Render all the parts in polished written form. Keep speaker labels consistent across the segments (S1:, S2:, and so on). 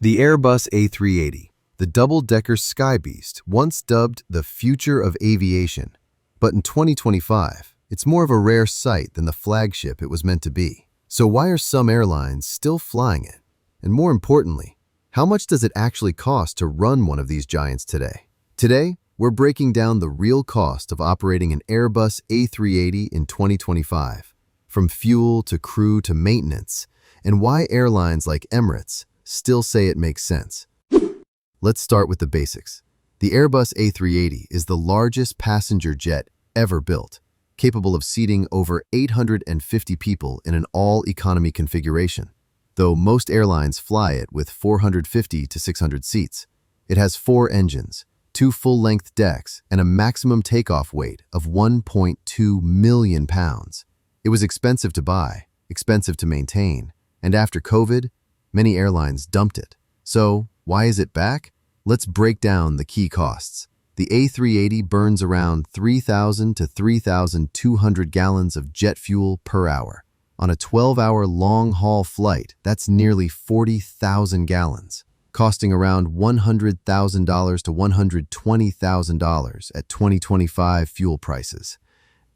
S1: The Airbus A380, the double-decker sky beast, once dubbed the future of aviation. But in 2025, it's more of a rare sight than the flagship it was meant to be. So why are some airlines still flying it? And more importantly, how much does it actually cost to run one of these giants today? Today, we're breaking down the real cost of operating an Airbus A380 in 2025, from fuel to crew to maintenance, and why airlines like Emirates still say it makes sense. Let's start with the basics. The Airbus A380 is the largest passenger jet ever built, capable of seating over 850 people in an all-economy configuration. Though most airlines fly it with 450 to 600 seats, it has 4 engines, 2 full-length decks, and a maximum takeoff weight of 1.2 million pounds. It was expensive to buy, expensive to maintain, and after COVID, many airlines dumped it. So, why is it back? Let's break down the key costs. The A380 burns around 3,000 to 3,200 gallons of jet fuel per hour. On a 12-hour long-haul flight, that's nearly 40,000 gallons, costing around $100,000 to $120,000 at 2025 fuel prices.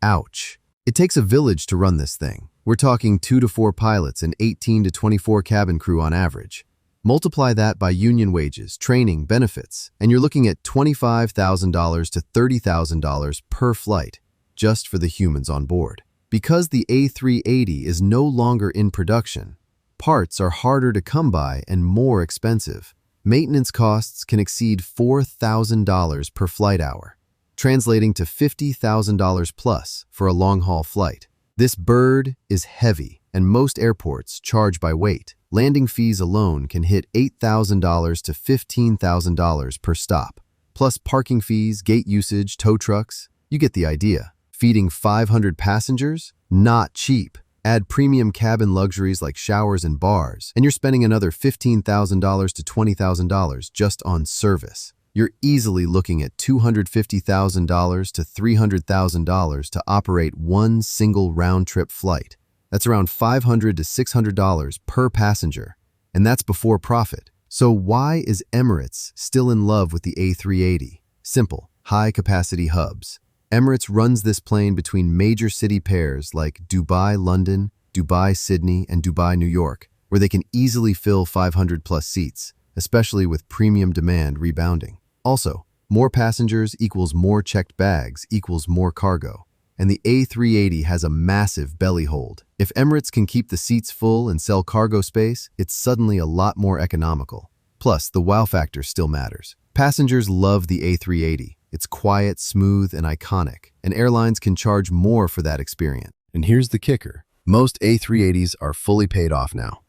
S1: Ouch. It takes a village to run this thing. We're talking 2 to 4 pilots and 18 to 24 cabin crew on average. Multiply that by union wages, training, benefits, and you're looking at $25,000 to $30,000 per flight, just for the humans on board. Because the A380 is no longer in production, parts are harder to come by and more expensive. Maintenance costs can exceed $4,000 per flight hour, translating to $50,000 plus for a long-haul flight. This bird is heavy, and most airports charge by weight. Landing fees alone can hit $8,000 to $15,000 per stop, plus parking fees, gate usage, tow trucks. You get the idea. Feeding 500 passengers? Not cheap. Add premium cabin luxuries like showers and bars, and you're spending another $15,000 to $20,000 just on service. You're easily looking at $250,000 to $300,000 to operate one single round-trip flight. That's around $500 to $600 per passenger, and that's before profit. So why is Emirates still in love with the A380? Simple, high-capacity hubs. Emirates runs this plane between major city pairs like Dubai, London, Dubai, Sydney, and Dubai, New York, where they can easily fill 500-plus seats, especially with premium demand rebounding. Also, more passengers equals more checked bags equals more cargo. And the A380 has a massive belly hold. If Emirates can keep the seats full and sell cargo space, it's suddenly a lot more economical. Plus, the wow factor still matters. Passengers love the A380. It's quiet, smooth, and iconic, and airlines can charge more for that experience. And here's the kicker. Most A380s are fully paid off now.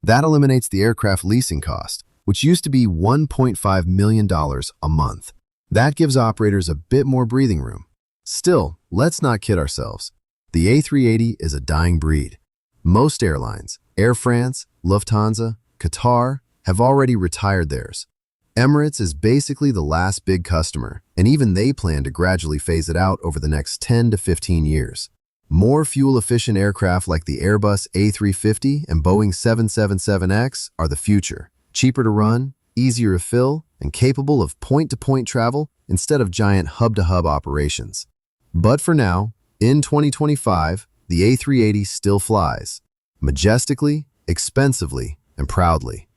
S1: That eliminates the aircraft leasing cost, which used to be $1.5 million a month. That gives operators a bit more breathing room. Still, let's not kid ourselves. The A380 is a dying breed. Most airlines, Air France, Lufthansa, Qatar, have already retired theirs. Emirates is basically the last big customer, and even they plan to gradually phase it out over the next 10 to 15 years. More fuel-efficient aircraft like the Airbus A350 and Boeing 777X are the future. Cheaper to run, easier to fill, and capable of point-to-point travel instead of giant hub-to-hub operations. But for now, in 2025, the A380 still flies, majestically, expensively, and proudly.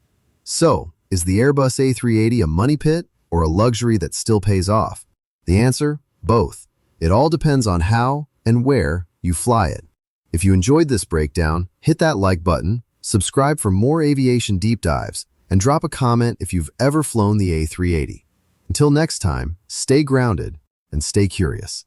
S1: So, is the Airbus A380 a money pit or a luxury that still pays off? The answer? Both. It all depends on how and where you fly it. If you enjoyed this breakdown, hit that like button, subscribe for more aviation deep dives, and drop a comment if you've ever flown the A380. Until next time, stay grounded and stay curious.